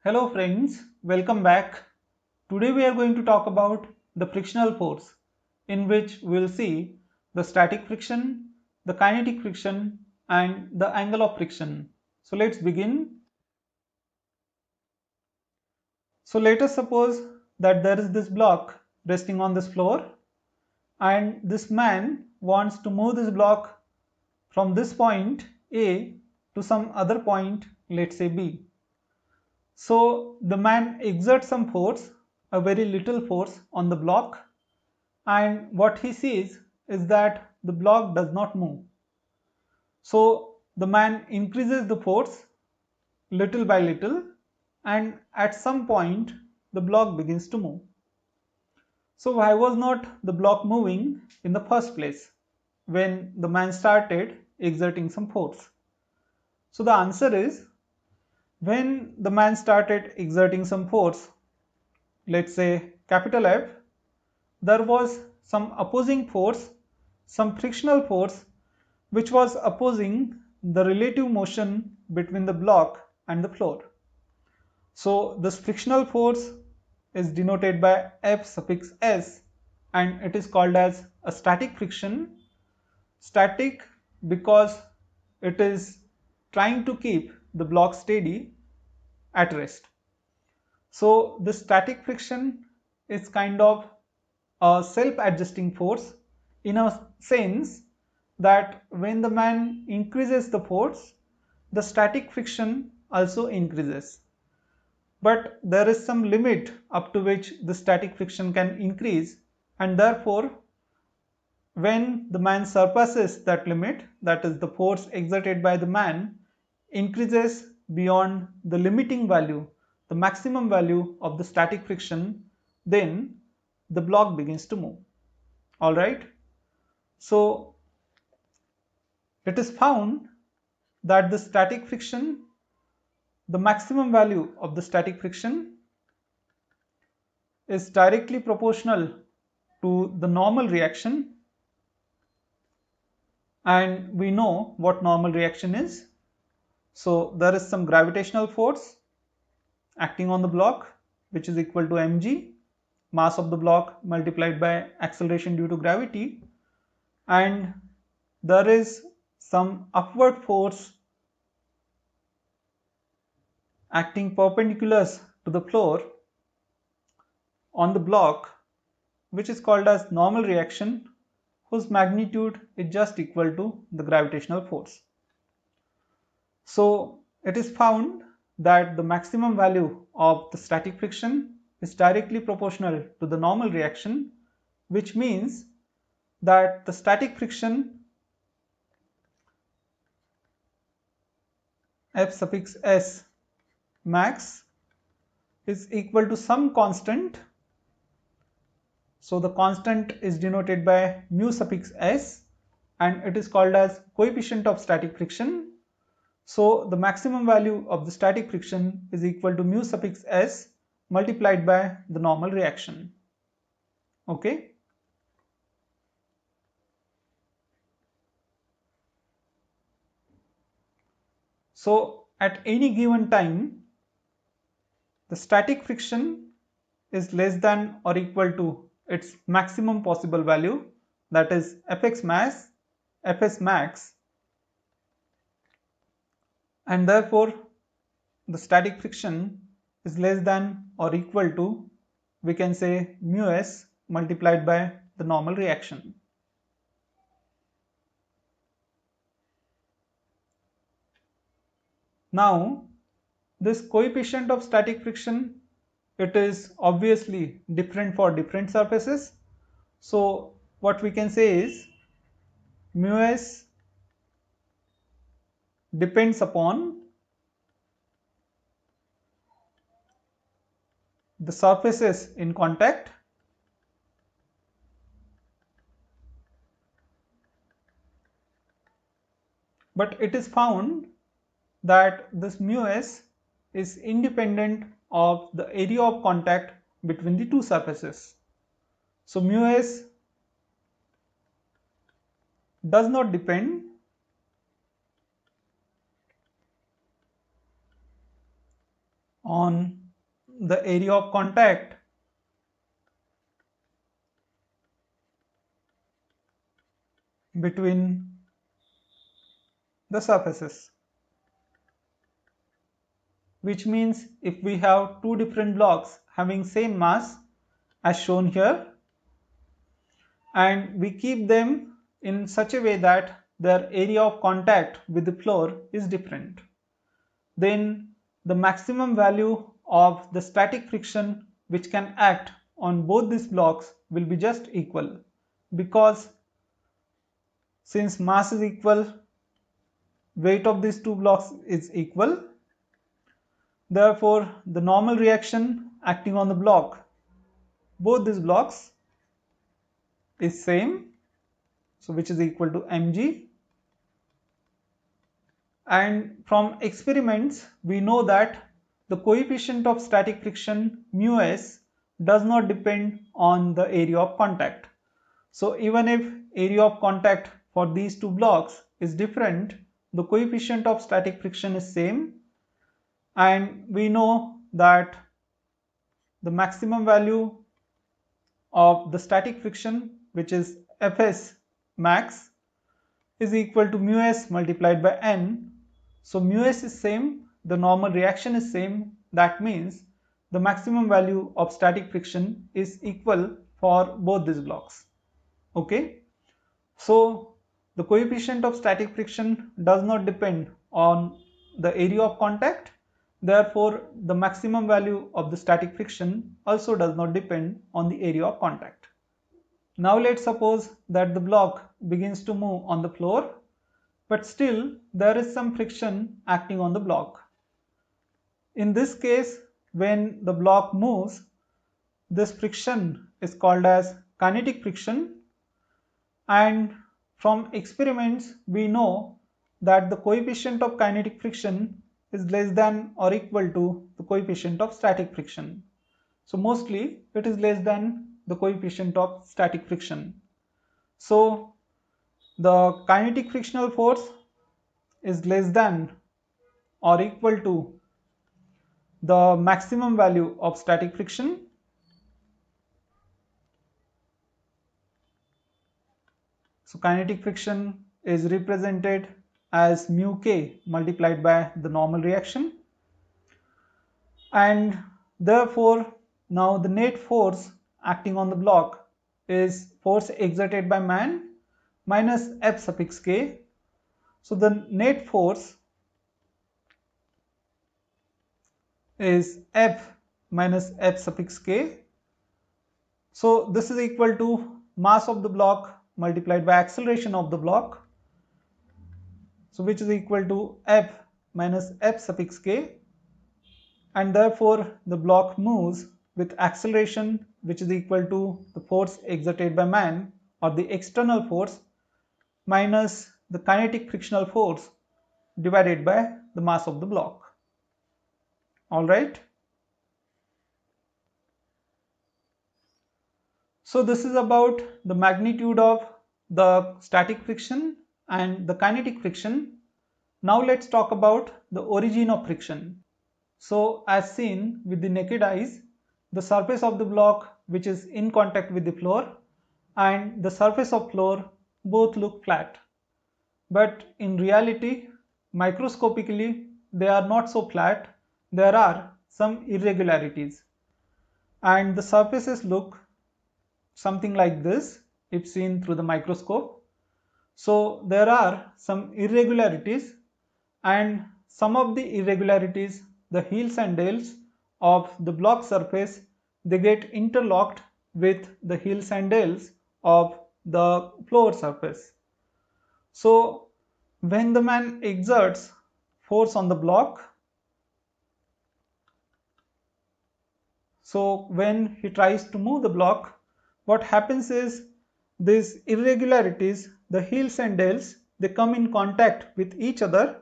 Hello friends, welcome back. Today we are going to talk about the frictional force, in which we will see the static friction, the kinetic friction and the angle of friction. So let's begin. So let us suppose that there is this block resting on this floor and this man wants to move this block from this point A to some other point, let's say B. So the man exerts some force, a very little force on the block, and what he sees is that the block does not move. So the man increases the force little by little, and at some point the block begins to move. So why was not the block moving in the first place when the man started exerting some force? So the answer is, when the man started exerting some force, let's say capital F, there was some opposing force, some frictional force, which was opposing the relative motion between the block and the floor. So this frictional force is denoted by F suffix S and it is called as a static friction. Static because it is trying to keep the block steady at rest. So the static friction is kind of a self-adjusting force, in a sense that when the man increases the force, the static friction also increases. But there is some limit up to which the static friction can increase, and therefore when the man surpasses that limit, that is the force exerted by the man increases beyond the limiting value, the maximum value of the static friction, then the block begins to move. All right. So it is found that the static friction, the maximum value of the static friction is directly proportional to the normal reaction, and we know what normal reaction is. So there is some gravitational force acting on the block, which is equal to mg, mass of the block multiplied by acceleration due to gravity, and there is some upward force acting perpendicular to the floor on the block, which is called as normal reaction, whose magnitude is just equal to the gravitational force. So it is found that the maximum value of the static friction is directly proportional to the normal reaction, which means that the static friction F suffix S max is equal to some constant. So the constant is denoted by mu suffix S and it is called as coefficient of static friction. So the maximum value of the static friction is equal to mu suffix S multiplied by the normal reaction. Okay. So at any given time, the static friction is less than or equal to its maximum possible value, that is Fx max, Fs max, and therefore the static friction is less than or equal to, we can say, mu s multiplied by the normal reaction. Now this coefficient of static friction, it is obviously different for different surfaces. So what we can say is mu s depends upon the surfaces in contact, but it is found that this mu s is independent of the area of contact between the two surfaces. So mu s does not depend on the area of contact between the surfaces, which means if we have two different blocks having same mass as shown here, and we keep them in such a way that their area of contact with the floor is different, then the maximum value of the static friction which can act on both these blocks will be just equal, because since mass is equal, weight of these two blocks is equal. Therefore, the normal reaction acting on the block, both these blocks, is same, so which is equal to mg. And from experiments we know that the coefficient of static friction μs does not depend on the area of contact. So even if area of contact for these two blocks is different, the coefficient of static friction is same, and we know that the maximum value of the static friction, which is Fs max, is equal to μs multiplied by n. So μs is same, the normal reaction is same, that means the maximum value of static friction is equal for both these blocks. Okay, so the coefficient of static friction does not depend on the area of contact, therefore the maximum value of the static friction also does not depend on the area of contact. Now let's suppose that the block begins to move on the floor, but still there is some friction acting on the block. In this case, when the block moves, this friction is called as kinetic friction, and from experiments we know that the coefficient of kinetic friction is less than or equal to the coefficient of static friction. So mostly it is less than the coefficient of static friction. So the kinetic frictional force is less than or equal to the maximum value of static friction. So kinetic friction is represented as mu k multiplied by the normal reaction, and therefore now the net force acting on the block is force exerted by man minus F suffix k. So the net force is F minus F suffix k. So this is equal to mass of the block multiplied by acceleration of the block, so which is equal to F minus F suffix k, and therefore the block moves with acceleration which is equal to the force exerted by man, or the external force, minus the kinetic frictional force divided by the mass of the block. Alright. So this is about the magnitude of the static friction and the kinetic friction. Now let's talk about the origin of friction. So as seen with the naked eyes, the surface of the block which is in contact with the floor and the surface of floor both look flat. But in reality, microscopically, they are not so flat. There are some irregularities, and the surfaces look something like this if seen through the microscope. So there are some irregularities, and some of the irregularities, the heels and tails of the block surface, they get interlocked with the heels and tails of the floor surface. So when the man exerts force on the block, so when he tries to move the block, what happens is these irregularities, the heels and tails, they come in contact with each other.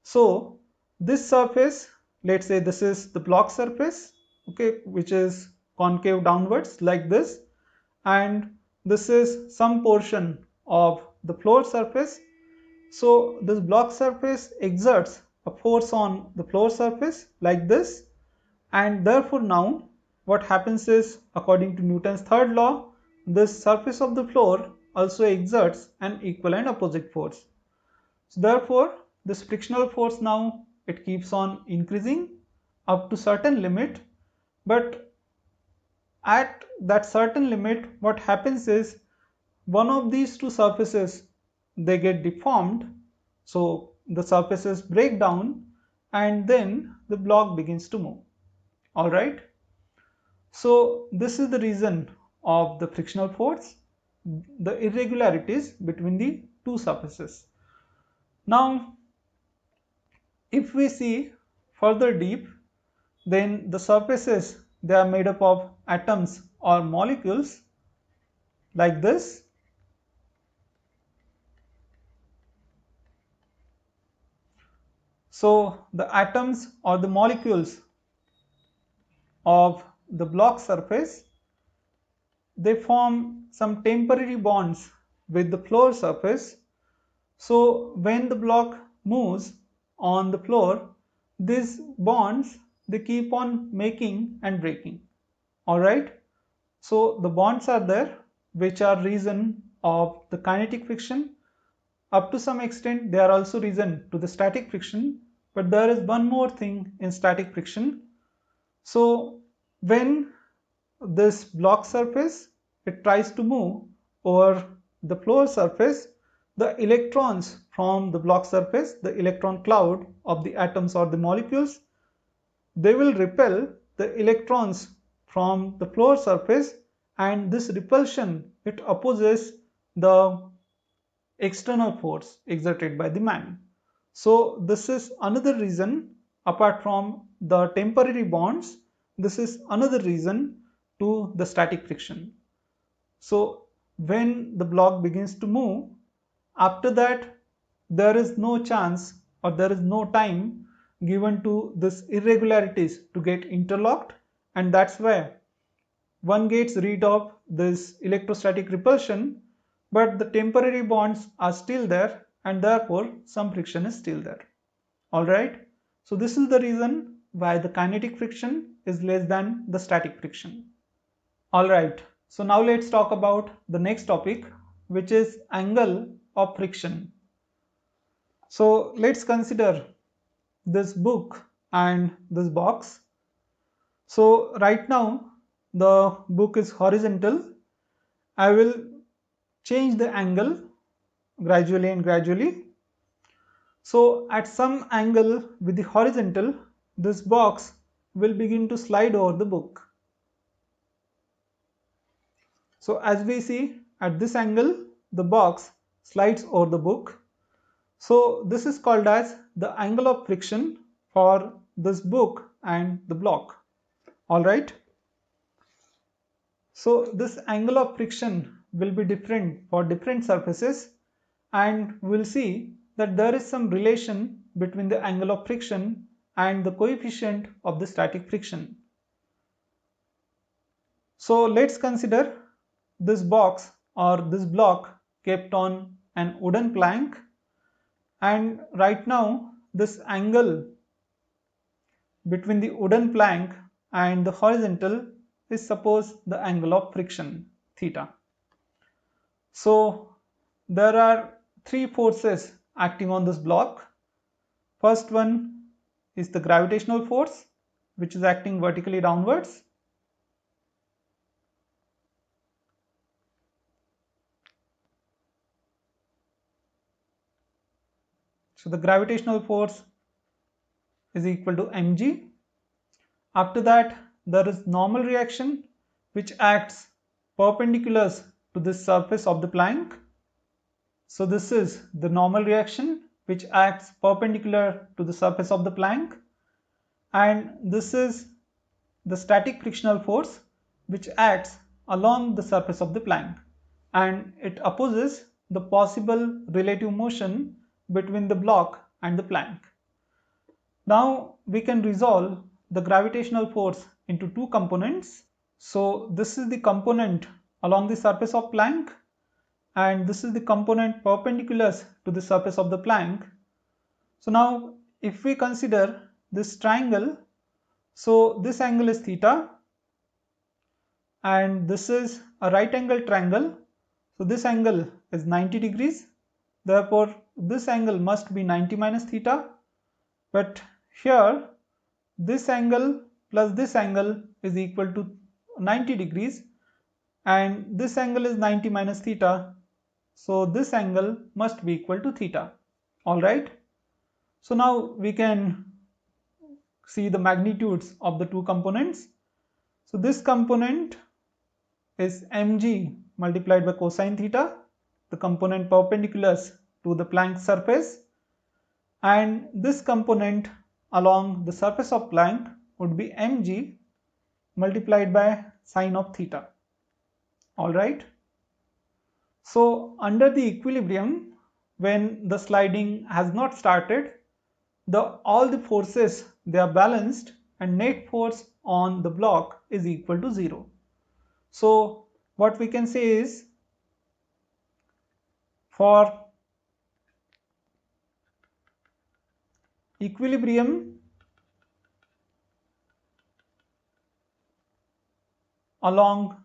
So this surface, let's say this is the block surface, okay, which is concave downwards like this, and this is some portion of the floor surface. So this block surface exerts a force on the floor surface like this, and therefore now what happens is, according to Newton's third law, this surface of the floor also exerts an equal and opposite force. So therefore this frictional force now it keeps on increasing up to certain limit, but at that certain limit what happens is one of these two surfaces they get deformed, so the surfaces break down and then the block begins to move. All right, so this is the reason of the frictional force, the irregularities between the two surfaces. Now if we see further deep, then the surfaces they are made up of atoms or molecules like this. So the atoms or the molecules of the block surface they form some temporary bonds with the floor surface. So when the block moves on the floor, these bonds they keep on making and breaking. All right, so the bonds are there which are reason of the kinetic friction. Up to some extent they are also reason to the static friction, but there is one more thing in static friction. So when this block surface it tries to move over the floor surface, the electrons from the block surface, the electron cloud of the atoms or the molecules, they will repel the electrons from the floor surface, and this repulsion it opposes the external force exerted by the man. So this is another reason, apart from the temporary bonds, this is another reason to the static friction. So when the block begins to move, after that there is no chance or there is no time given to this irregularities to get interlocked, and that's why one gets rid of this electrostatic repulsion, but the temporary bonds are still there and therefore some friction is still there. Alright, so this is the reason why the kinetic friction is less than the static friction. Alright, so now let's talk about the next topic, which is angle of friction. So let's consider this book and this box. So right now the book is horizontal. I will change the angle gradually and gradually. So at some angle with the horizontal, this box will begin to slide over the book. So as we see at this angle, the box slides over the book. So this is called as the angle of friction for this book and the block. All right. So this angle of friction will be different for different surfaces, and we'll see that there is some relation between the angle of friction and the coefficient of the static friction. So let's consider this box or this block kept on an wooden plank, and right now this angle between the wooden plank and the horizontal is suppose the angle of friction theta. So there are three forces acting on this block. First one is the gravitational force, which is acting vertically downwards. So the gravitational force is equal to mg. After that there is normal reaction which acts perpendicular to the surface of the plank. So this is the normal reaction which acts perpendicular to the surface of the plank, and this is the static frictional force which acts along the surface of the plank, and it opposes the possible relative motion between the block and the plank. Now we can resolve the gravitational force into two components. So this is the component along the surface of plank, and this is the component perpendicular to the surface of the plank. So now if we consider this triangle, So this angle is theta, and this is a right angle triangle. So this angle is 90 degrees. Therefore, this angle must be 90 minus theta. But here, this angle plus this angle is equal to 90 degrees, and this angle is 90 minus theta. So this angle must be equal to theta. All right. So now we can see the magnitudes of the two components. So this component is mg multiplied by cosine theta, the component perpendicular to the Planck surface, and this component along the surface of Planck would be mg multiplied by sine of theta. All right. So under the equilibrium, when the sliding has not started, all the forces, they are balanced, and net force on the block is equal to 0. So what we can say is, for equilibrium along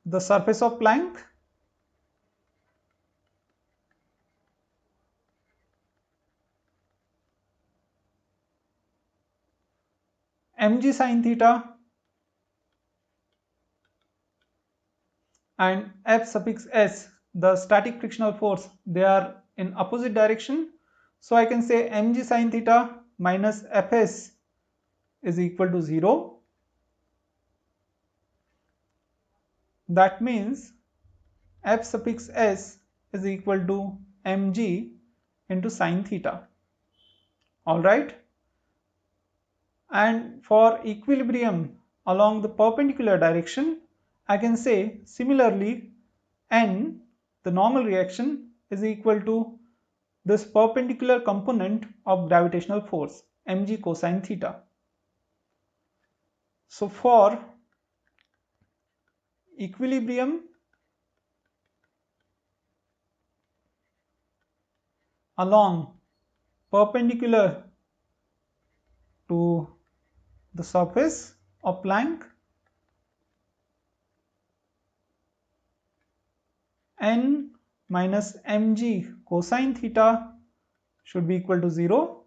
the surface of Planck, mg sin theta and F suffix s, the static frictional force, they are in opposite direction. So I can say mg sin theta minus Fs is equal to 0. That means F suffix s is equal to mg into sin theta. All right. And for equilibrium along the perpendicular direction, I can say similarly n, the normal reaction, is equal to this perpendicular component of gravitational force mg cosine theta. So for equilibrium along perpendicular to the surface of Planck, n minus mg cosine theta should be equal to 0.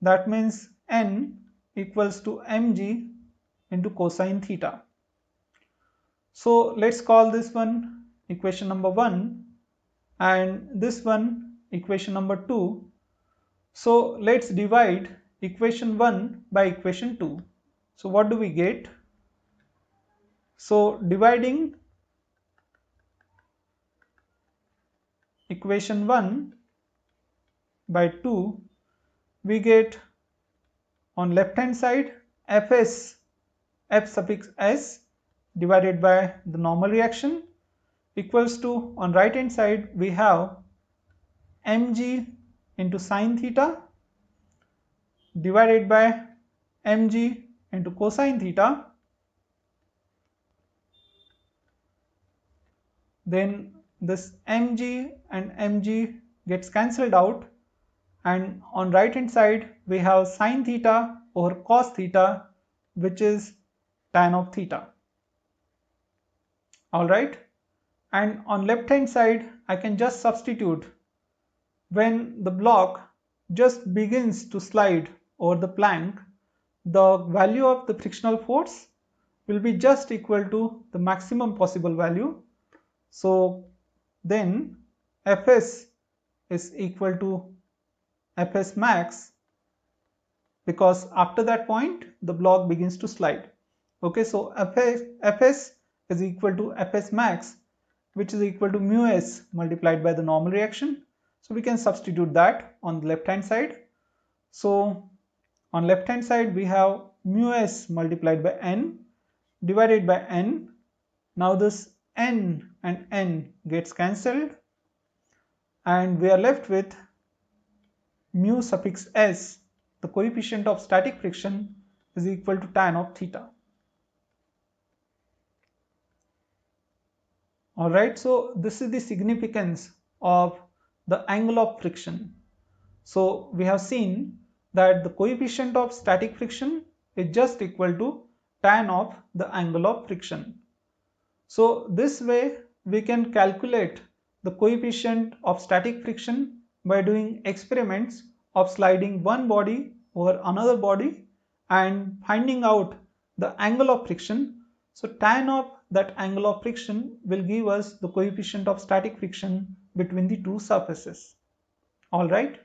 That means n equals to mg into cosine theta. So let's call this one equation number 1 and this one equation number 2. So let's divide equation 1 by equation 2. So what do we get? So dividing equation 1 by 2, we get on left hand side Fs, F suffix s divided by the normal reaction, equals to, on right hand side we have mg into sine theta divided by mg into cosine theta. Then this mg and mg gets cancelled out, and on right hand side we have sine theta over cos theta, which is tan of theta. All right. And on left hand side I can just substitute, when the block just begins to slide over the Planck, the value of the frictional force will be just equal to the maximum possible value. So then Fs is equal to Fs max, because after that point the block begins to slide. Okay, so Fs is equal to Fs max, which is equal to mu s multiplied by the normal reaction. So we can substitute that on the left hand side. So on left hand side we have mu s multiplied by n divided by n. Now this n and n gets cancelled, and we are left with mu suffix s, the coefficient of static friction, is equal to tan of theta. Alright, so this is the significance of the angle of friction. So we have seen that the coefficient of static friction is just equal to tan of the angle of friction. So this way we can calculate the coefficient of static friction by doing experiments of sliding one body over another body and finding out the angle of friction. So tan of that angle of friction will give us the coefficient of static friction between the two surfaces. All right.